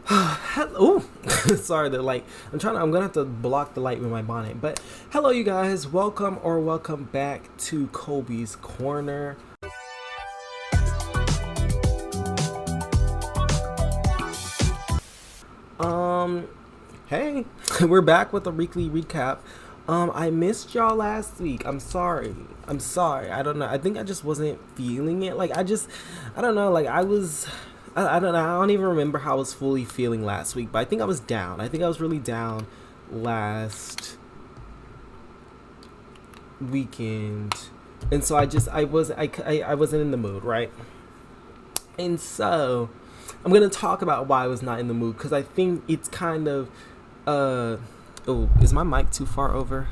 Hello. Sorry, the light. I'm gonna have to block the light with my bonnet. But hello, you guys. Welcome back to Colby's Corner. Um, hey, we're back with a weekly recap. I missed y'all last week. I'm sorry. I don't know. I think I just wasn't feeling it. I don't know. I don't know. I don't even remember how I was fully feeling last week, but I think I was down. I think I was really down last weekend, and so I wasn't in the mood, right? And so I'm gonna talk about why I was not in the mood because I think it's kind of oh, is my mic too far over?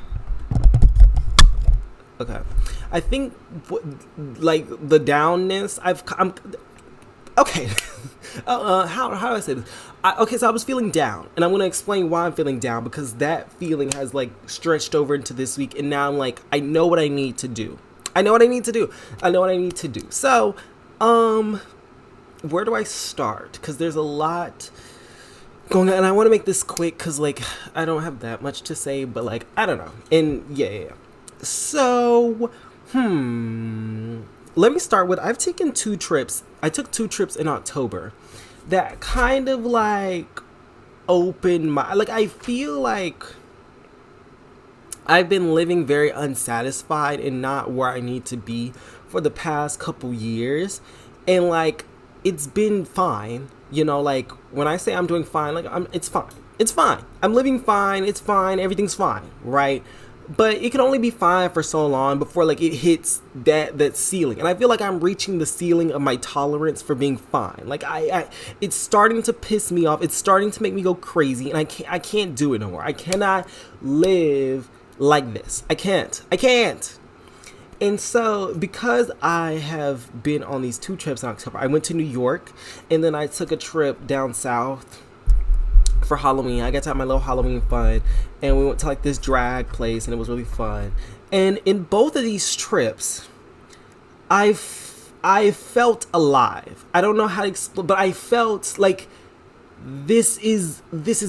Okay. I think like the downness I'm okay. How do I say this? Okay, so I was feeling down, and I'm gonna explain why I'm feeling down because that feeling has like stretched over into this week, and now I'm like, I know what I need to do. So, where do I start? Because there's a lot going on, and I want to make this quick because like I don't have that much to say, but like I don't know, and yeah. So, let me start with I've taken 2 trips. I took 2 trips in October that kind of like opened my like I feel like I've been living very unsatisfied and not where I need to be for the past couple years, and like it's been fine, like when I say I'm doing fine, like it's fine, I'm living fine, it's fine, everything's fine, right? But it can only be fine for so long before like it hits that ceiling, and I feel like I'm reaching the ceiling of my tolerance for being fine. Like I it's starting to piss me off, it's starting to make me go crazy, and I can't do it no more. I cannot live like this. I can't. And so, because I have been on these 2 trips in October, I went to New York, and then I took a trip down south for Halloween. I got to have my little Halloween fun, and we went to like this drag place, and it was really fun. And in both of these trips, I felt alive. I don't know how to explain, but I felt like this is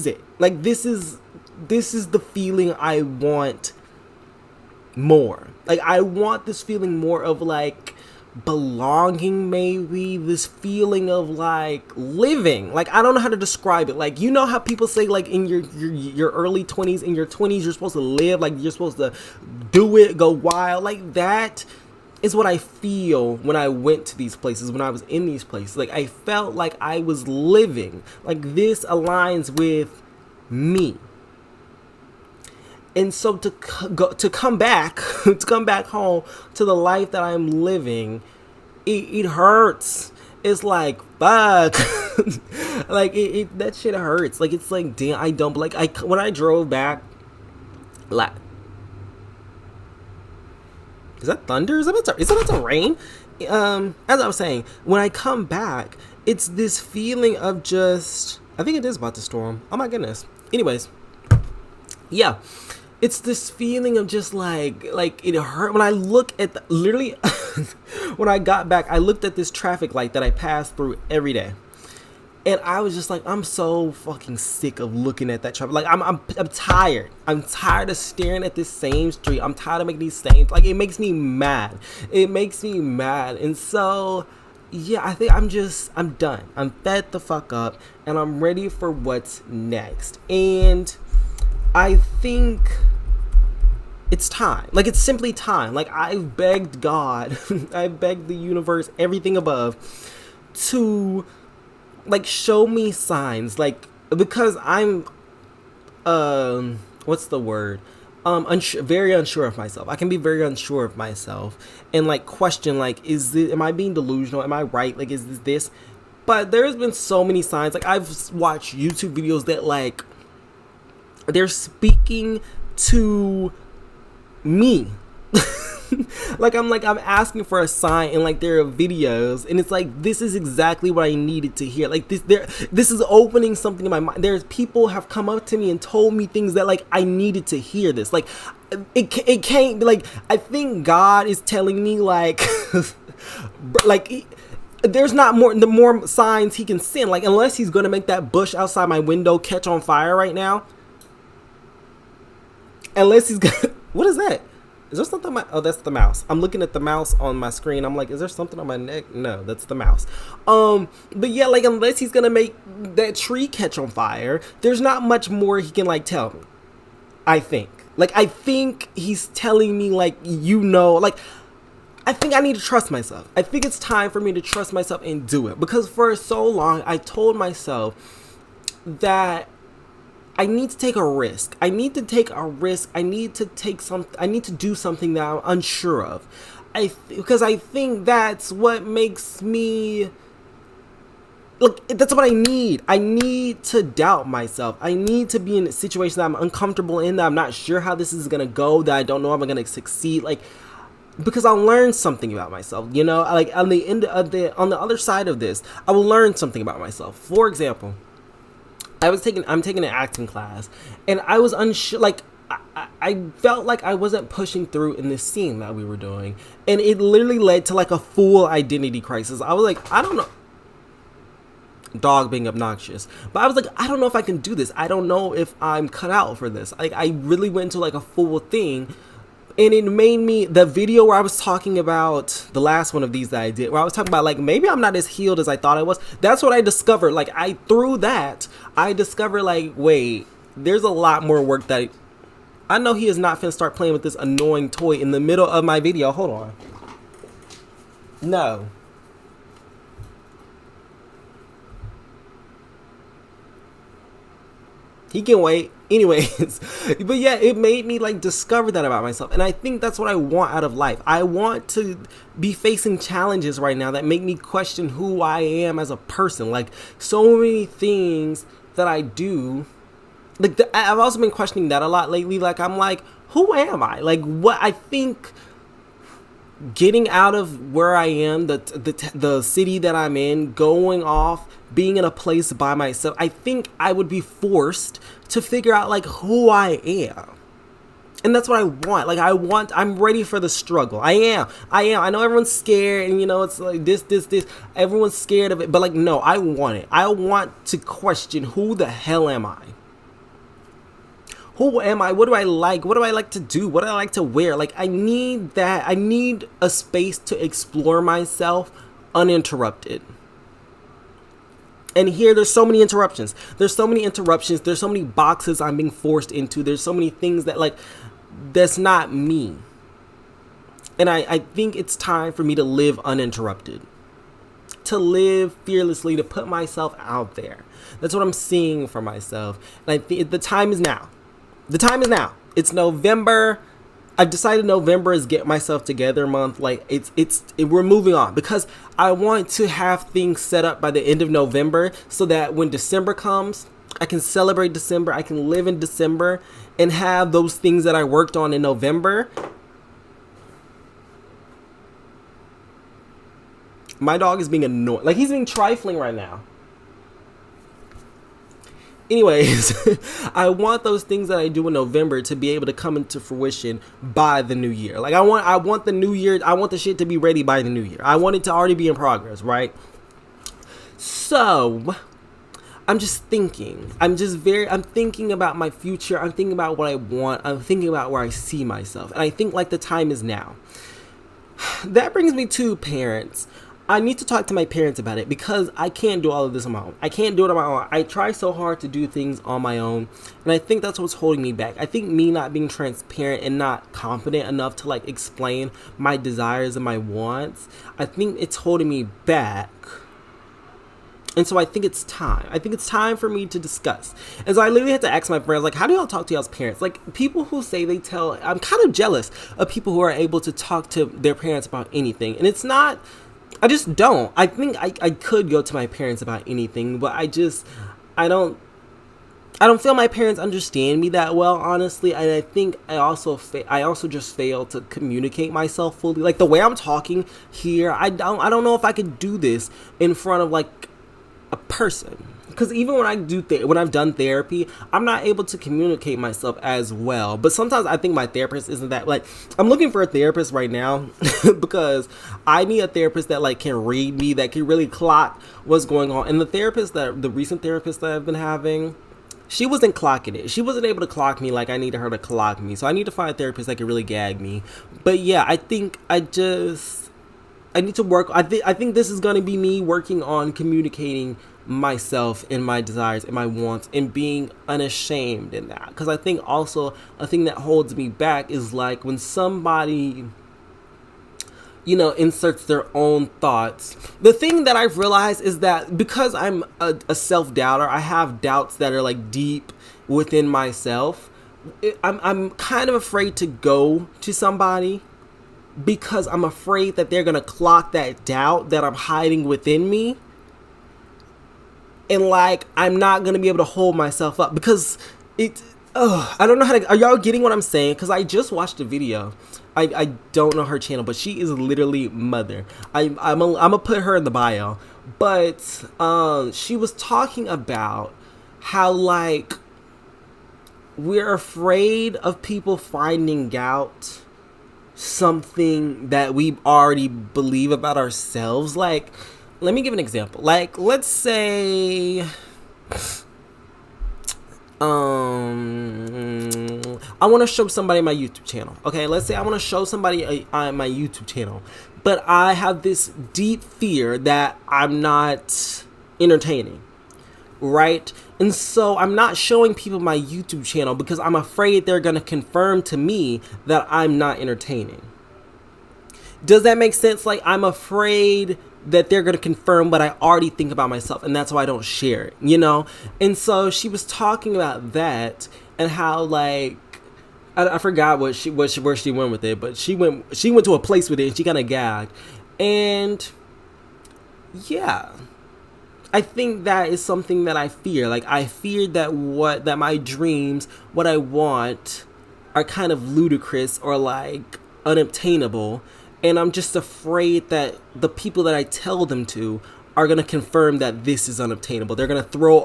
it. Like this is the feeling I want more. Like I want this feeling more of like belonging, maybe this feeling of like living. Like I don't know how to describe it. Like how people say like in your early 20s, in your 20s you're supposed to live, like you're supposed to do it, go wild. Like that is what I feel when I went to these places, when I was in these places. Like I felt like I was living. Like this aligns with me. And so to come back to come back home to the life that I'm living, it hurts. It's like fuck. Like it that shit hurts. Like it's like damn, I don't like when I drove back, like, is that thunder? Is it about to rain? As I was saying, when I come back, it's this feeling of just, I think it is about to storm. Oh my goodness. Anyways, yeah. It's this feeling of just like it hurt when I look at literally when I got back, I looked at this traffic light that I pass through every day, and I was just like, I'm so fucking sick of looking at that traffic. Like I'm tired. I'm tired of staring at this same street. I'm tired of making these same, like it makes me mad. And so yeah, I think I'm done. I'm fed the fuck up, and I'm ready for what's next. And I think it's time. Like it's simply time. Like I've begged God, I begged the universe, everything above, to like show me signs. Like because I'm what's the word? Very unsure of myself. I can be very unsure of myself and like question like, am I being delusional? Am I right? Like is this? But there's been so many signs. Like I've watched YouTube videos that like they're speaking to me. I'm asking for a sign, and like there are videos, and it's like this is exactly what I needed to hear. Like this is opening something in my mind. There's people have come up to me and told me things that like I needed to hear this. Like it can't be like, I think God is telling me like like there's not more, the more signs he can send. Like, unless he's gonna make that bush outside my window catch on fire right now. Unless he's gonna, what is that? Is there something on my, oh, that's the mouse. I'm looking at the mouse on my screen. I'm like, is there something on my neck? No, that's the mouse. But yeah, like, unless he's gonna make that tree catch on fire, there's not much more he can, like, tell me. I think. Like, I think he's telling me, like, like, I think I need to trust myself. I think it's time for me to trust myself and do it. Because for so long, I told myself that I need to take a risk. I need to take a risk. I need to do something that I'm unsure of. Because I think that's what makes me, look, that's what I need. I need to doubt myself. I need to be in a situation that I'm uncomfortable in, that I'm not sure how this is gonna go, that I don't know if I'm gonna succeed. Like, because I'll learn something about myself, you know. Like, on the end of on the other side of this, I will learn something about myself. For example, I'm taking an acting class, and I was unsure. Like, I felt like I wasn't pushing through in this scene that we were doing, and it literally led to, like, a full identity crisis. I was like, I don't know. Dog being obnoxious, but I was like, I don't know if I can do this. I don't know if I'm cut out for this. Like, I really went into, like, a full thing. And it made me, the video where I was talking about, the last one of these that I did, where I was talking about, like, maybe I'm not as healed as I thought I was. That's what I discovered. Like, through that, I discovered, like, wait, there's a lot more work that I know he is not finna start playing with this annoying toy in the middle of my video. Hold on. No. He can wait. Anyways, but yeah, it made me, like, discover that about myself. And I think that's what I want out of life. I want to be facing challenges right now that make me question who I am as a person. Like, so many things that I do, like, I've also been questioning that a lot lately. Like, I'm like, who am I? Like, what I think, getting out of where I am, the city that I'm in, going off, being in a place by myself, I think I would be forced to figure out, like, who I am. And that's what I want. Like, I'm ready for the struggle. I am. I know everyone's scared, and, you know, it's like this. Everyone's scared of it. But, like, no, I want it. I want to question, who the hell am I? Who am I? What do I like? What do I like to do? What do I like to wear? Like, I need that. I need a space to explore myself uninterrupted. And here, there's so many interruptions. There's so many boxes I'm being forced into. There's so many things that, like, that's not me. And I think it's time for me to live uninterrupted. To live fearlessly, to put myself out there. That's what I'm seeing for myself. And I think the time is now. The time is now. It's November. I've decided November is Get Myself Together month. Like, we're moving on, because I want to have things set up by the end of November, so that when December comes, I can celebrate December. I can live in December and have those things that I worked on in November. My dog is being annoying. Like, he's being trifling right now. Anyways, I want those things that I do in November to be able to come into fruition by the new year. Like, I want the new year, I want the shit to be ready by the new year. I want it to already be in progress, right? So, I'm just thinking. I'm thinking about my future. I'm thinking about what I want. I'm thinking about where I see myself. And I think, like, the time is now. That brings me to parents. I need to talk to my parents about it, because I can't do all of this on my own. I can't do it on my own. I try so hard to do things on my own, and I think that's what's holding me back. I think me not being transparent and not confident enough to, like, explain my desires and my wants, I think it's holding me back. And so I think it's time. I think it's time for me to discuss. And so I literally had to ask my friends, like, how do y'all talk to y'all's parents? Like, people who say they tell, I'm kind of jealous of people who are able to talk to their parents about anything. And it's not, I just don't. I think I could go to my parents about anything, but I don't feel my parents understand me that well, honestly. And I think I also just fail to communicate myself fully. Like, the way I'm talking here, I don't know if I could do this in front of, like, a person. because even when when I've done therapy, I'm not able to communicate myself as well. But sometimes I think my therapist isn't that, like, I'm looking for a therapist right now because I need a therapist that like can read me, that can really clock what's going on. And the recent therapist that I've been having, she wasn't clocking it. She wasn't able to clock me like I needed her to clock me. So I need to find a therapist that can really gag me. But yeah, I think I need to work. I think this is going to be me working on communicating myself and my desires and my wants and being unashamed in that. Because I think also a thing that holds me back is like when somebody, you know, inserts their own thoughts. The thing that I've realized is that because I'm a self-doubter, I have doubts that are like deep within myself. I'm kind of afraid to go to somebody because I'm afraid that they're going to clock that doubt that I'm hiding within me. And like, I'm not going to be able to hold myself up because I don't know how to, are y'all getting what I'm saying? Because I just watched a video. I don't know her channel, but she is literally mother. I'm gonna put her in the bio. But she was talking about how like we're afraid of people finding out something that we already believe about ourselves. Like, let me give an example. Like, let's say I want to show somebody my YouTube channel. Okay, let's say I want to show somebody my YouTube channel, but I have this deep fear that I'm not entertaining, right? And so I'm not showing people my YouTube channel because I'm afraid they're going to confirm to me that I'm not entertaining. Does that make sense? Like, I'm afraid that they're going to confirm what I already think about myself, and that's why I don't share it, you know? And so she was talking about that and how, like, I forgot where she went with it, but she went to a place with it and she kind of gagged. And yeah, I think that is something that I fear. Like, I fear that my dreams, what I want, are kind of ludicrous or like unobtainable. And I'm just afraid that the people that I tell them to are gonna confirm that this is unobtainable. They're gonna throw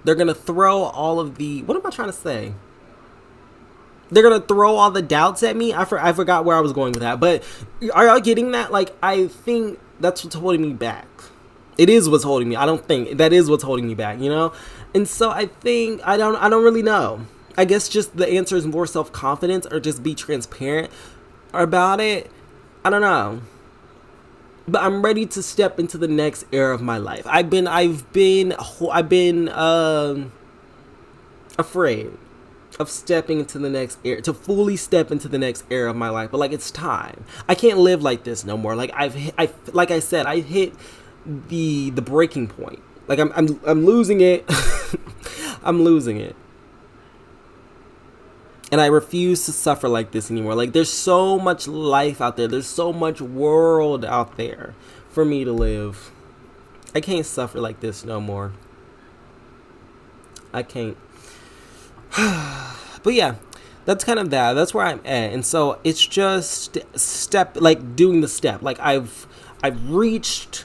they're gonna throw all of the, what am I trying to say? They're gonna throw all the doubts at me. I forgot where I was going with that. But are y'all getting that? Like, I think that's what's holding me back. It is what's holding me. I don't think that is what's holding me back, you know? And so I think, I don't really know. I guess just the answer is more self-confidence or just be transparent about it. I don't know. But I'm ready to step into the next era of my life. I've been afraid of stepping into the next era, to fully step into the next era of my life. But like, it's time. I can't live like this no more. Like, like I said, I hit the breaking point. Like, I'm losing it. I'm losing it. And I refuse to suffer like this anymore. Like, there's so much life out there. There's so much world out there for me to live. I can't suffer like this no more. I can't. But yeah, that's kind of that. That's where I'm at. And so it's just doing the step. Like, I've reached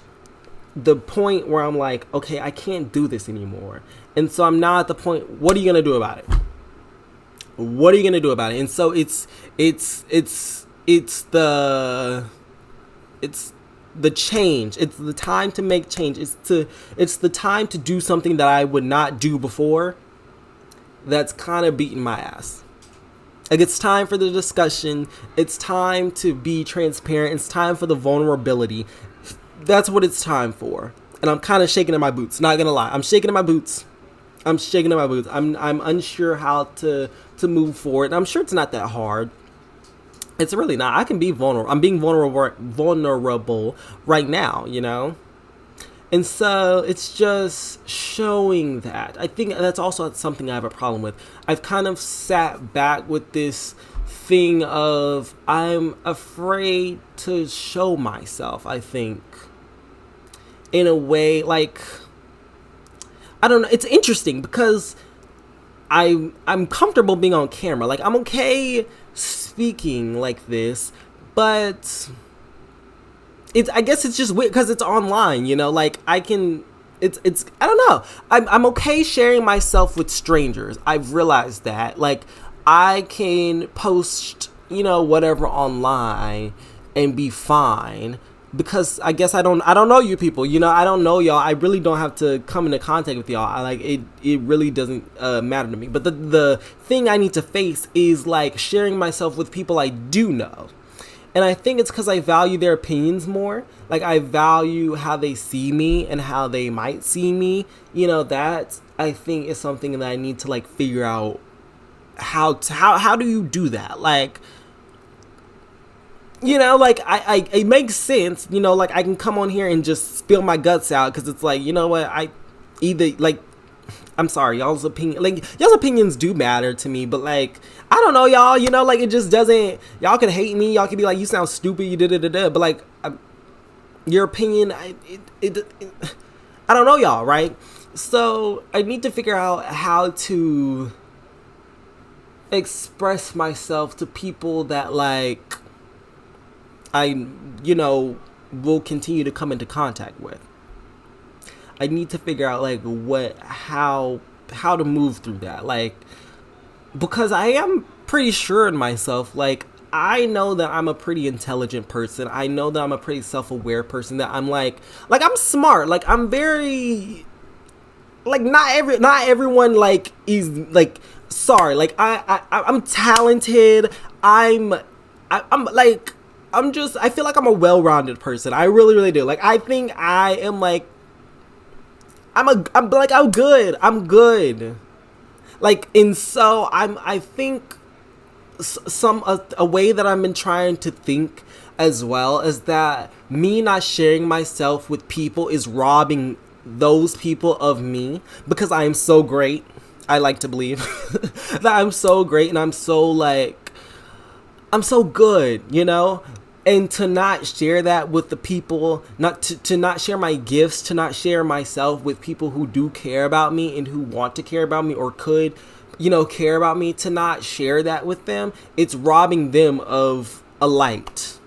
the point where I'm like, okay, I can't do this anymore. And so I'm now at the point, what are you going to do about it? What are you going to do about it? And so it's the change. It's the time to make change. It's the time to do something that I would not do before. That's kind of beating my ass. Like, it's time for the discussion. It's time to be transparent. It's time for the vulnerability. That's what it's time for. And I'm kind of shaking in my boots. Not gonna lie, I'm shaking in my boots. I'm unsure how to move forward. And I'm sure it's not that hard. It's really not. I can be vulnerable. I'm being vulnerable right now, you know? And so it's just showing that. I think that's also something I have a problem with. I've kind of sat back with this thing of I'm afraid to show myself, I think. In a way, like, I don't know. It's interesting because I'm comfortable being on camera. Like, I'm okay speaking like this, but I guess it's just weird because it's online, you know, like I can, it's, I don't know. I'm okay sharing myself with strangers. I've realized that, like, I can post, you know, whatever online and be fine because I guess I don't know you people, you know, I don't know y'all. I really don't have to come into contact with y'all. I like it really doesn't matter to me. But the thing I need to face is like sharing myself with people I do know. And I think it's because I value their opinions more. Like, I value how they see me and how they might see me. You know, that I think is something that I need to like figure out how do you do that? Like, you know, like I it makes sense. You know, like I can come on here and just spill my guts out because it's like, you know what, I either like. I'm sorry, y'all's opinions do matter to me, but like, I don't know, y'all, you know, like it just doesn't, y'all can hate me, y'all can be like, you sound stupid, you did it, but like, your opinion, I don't know y'all, right? So I need to figure out how to express myself to people that like, I, you know, will continue to come into contact with. I need to figure out like how to move through that, like, because I am pretty sure in myself. Like, I know that I'm a pretty intelligent person. I know that I'm a pretty self-aware person. That I'm like I'm smart. Like, I'm very, like, not everyone like is like, sorry. Like, I'm talented. I'm like, I feel like I'm a well-rounded person. I really do. Like, I think I am like. I'm good. I'm good. Like, and so I think a way that I've been trying to think as well is that me not sharing myself with people is robbing those people of me, because I am so great. I like to believe that I'm so great and I'm so good, you know? And to not share that with the people, to not share my gifts, to not share myself with people who do care about me and who want to care about me or could, you know, care about me, to not share that with them, it's robbing them of a light,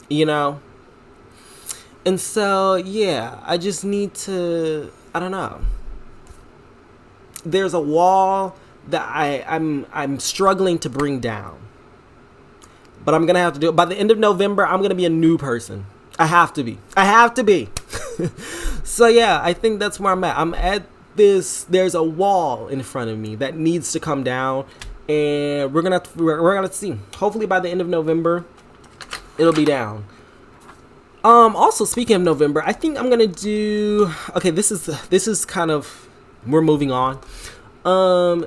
you know? And so, yeah, I just need to, I don't know. There's a wall that I'm struggling to bring down. But I'm going to have to do it. By the end of November, I'm going to be a new person. I have to be. So, yeah, I think that's where I'm at. I'm at this. There's a wall in front of me that needs to come down. And we're going to see. Hopefully, by the end of November, it'll be down. Also, speaking of November, I think I'm going to do... Okay, this is kind of... We're moving on.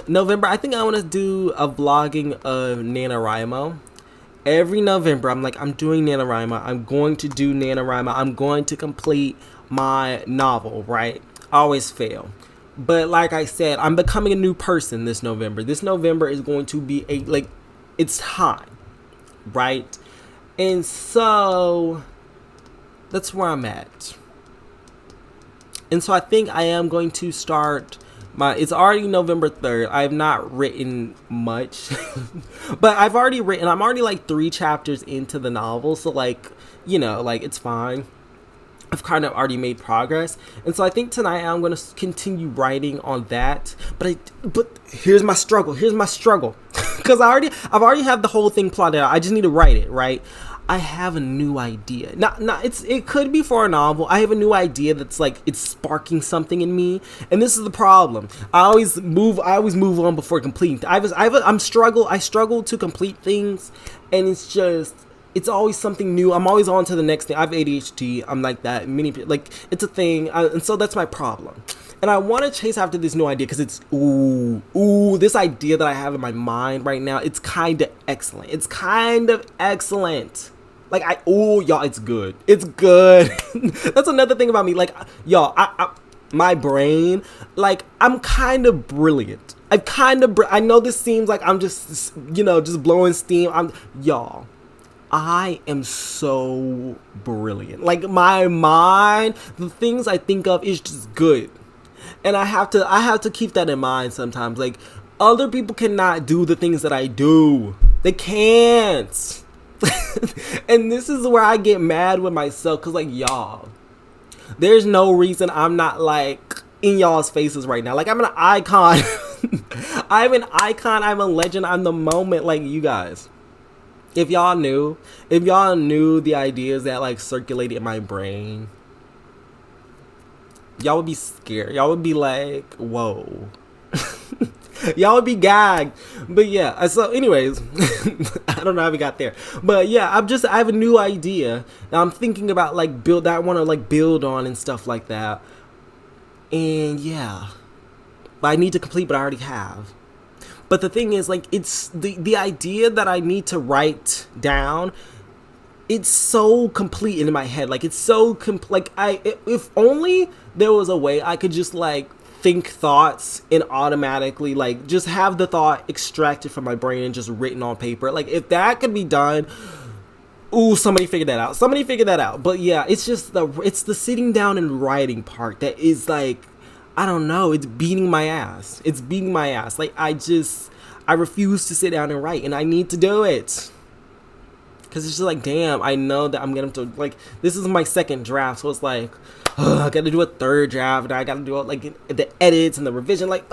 November, I think I want to do a vlogging of NaNoWriMo. Every November, I'm like, I'm doing NaNoWriMo. I'm going to do NaNoWriMo. I'm going to complete my novel, right? I always fail. But like I said, I'm becoming a new person this November. This November is going to be it's time, right? And so, that's where I'm at. And so I think I am going to start... It's already November 3rd. I have not written much, but I'm already like 3 chapters into the novel. So like, you know, like it's fine. I've kind of already made progress. And so I think tonight I'm going to continue writing on that. But here's my struggle. Cause I've already have the whole thing plotted out. I just need to write it, right? I have a new idea. It could be for a novel. I have a new idea that's like, it's sparking something in me. And this is the problem. I always move on before completing. I struggle to complete things, and it's always something new. I'm always on to the next thing. I have ADHD. I'm like that. It's a thing. And so that's my problem. And I want to chase after this new idea because it's, this idea that I have in my mind right now, it's kind of excellent. Like, y'all, it's good. That's another thing about me. Like, y'all, my brain, like, I'm kind of brilliant. I know this seems like I'm just, you know, just blowing steam. Y'all, I am so brilliant. Like, my mind, the things I think of is just good. And I have to keep that in mind sometimes. Like, other people cannot do the things that I do. They can't. And this is where I get mad with myself, because like, y'all, there's no reason I'm not like in y'all's faces right now. Like, I'm an icon. I'm an icon. I'm a legend. I'm the moment. Like, you guys, if y'all knew the ideas that like circulated in my brain, y'all would be scared. Y'all would be like, whoa. Y'all would be gagged. But yeah, so anyways, I don't know how we got there, but yeah, I have a new idea that I'm thinking about, like, that I want to like build on and stuff like that. And yeah, but I need to complete what I already have. But the thing is, like, it's the idea that I need to write down, it's so complete in my head. Like, it's so like, if only there was a way I could just like think thoughts and automatically like just have the thought extracted from my brain and just written on paper. Like, if that could be done, ooh, somebody figured that out. But yeah, it's just the sitting down and writing part that is like, I don't know, it's beating my ass. Like, I refuse to sit down and write, and I need to do it. Because it's just like, damn, I know that I'm going to, like, this is my second draft, so it's like, I got to do a third draft, and I got to do, like, the edits and the revision, like,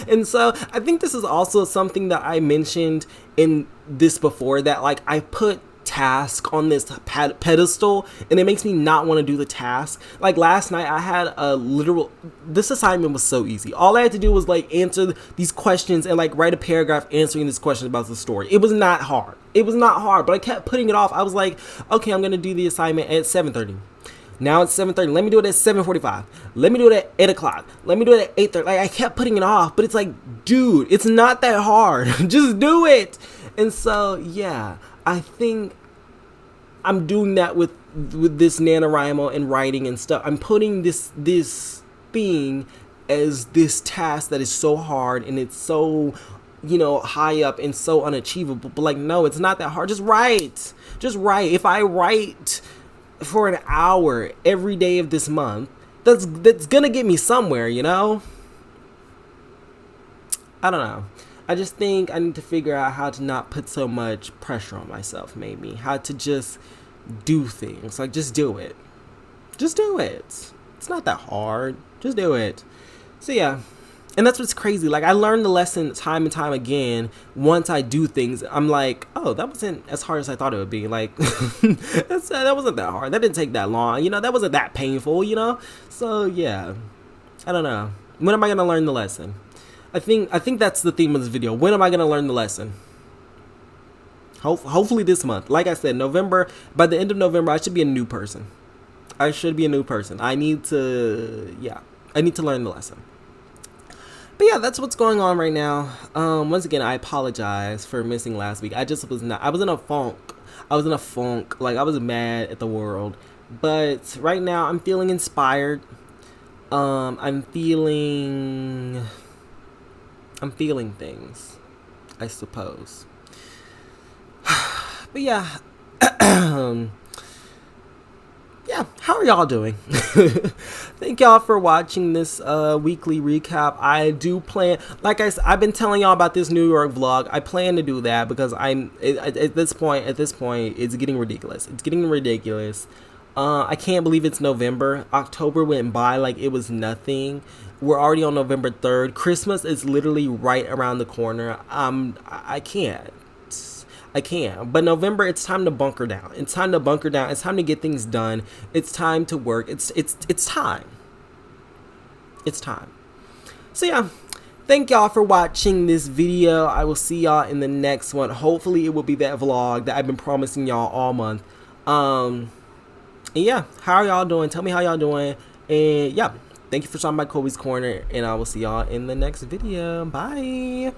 And so, I think this is also something that I mentioned in this before, that, like, I put task on this pedestal, and it makes me not want to do the task. Like, last night I had this assignment was so easy. All I had to do was like answer these questions and like write a paragraph answering these questions about the story. It was not hard, but I kept putting it off. I was like, okay, I'm gonna do the assignment at 7:30. Now it's 7:30. Let me do it at 7:45. Let me do it at 8 o'clock. Let me do it at 8:30. Like, I kept putting it off, but it's like, dude, it's not that hard. Just do it. And so yeah, I think I'm doing that with this NaNoWriMo and writing and stuff. I'm putting this thing as this task that is so hard, and it's so, you know, high up and so unachievable. But like, no, it's not that hard. Just write. If I write for an hour every day of this month, that's gonna get me somewhere, you know? I don't know. I just think I need to figure out how to not put so much pressure on myself, maybe. How to just do things. Like, just do it. Just do it. It's not that hard. Just do it. So, yeah. And that's what's crazy. Like, I learned the lesson time and time again. Once I do things, I'm like, oh, that wasn't as hard as I thought it would be. Like, that wasn't that hard. That didn't take that long. You know, that wasn't that painful, you know? So, yeah. I don't know. When am I going to learn the lesson? I think that's the theme of this video. When am I going to learn the lesson? Hopefully this month. Like I said, November. By the end of November, I should be a new person. I need to, yeah. I need to learn the lesson. But yeah, that's what's going on right now. Once again, I apologize for missing last week. I was in a funk. Like, I was mad at the world. But right now, I'm feeling inspired. I'm feeling things, I suppose. But yeah. Yeah, how are y'all doing? Thank y'all for watching this weekly recap. I do plan, like I said, I've been telling y'all about this New York vlog. I plan to do that because at this point, it's getting ridiculous. I can't believe it's November. October went by like it was nothing. We're already on November 3rd. Christmas is literally right around the corner. I can't. But November, it's time to bunker down. It's time to get things done. It's time to work. It's time. So yeah, thank y'all for watching this video. I will see y'all in the next one. Hopefully it will be that vlog that I've been promising y'all all month. And yeah, how are y'all doing? Tell me how y'all doing. And yeah, thank you for stopping by Colby's Corner, and I will see y'all in the next video. Bye.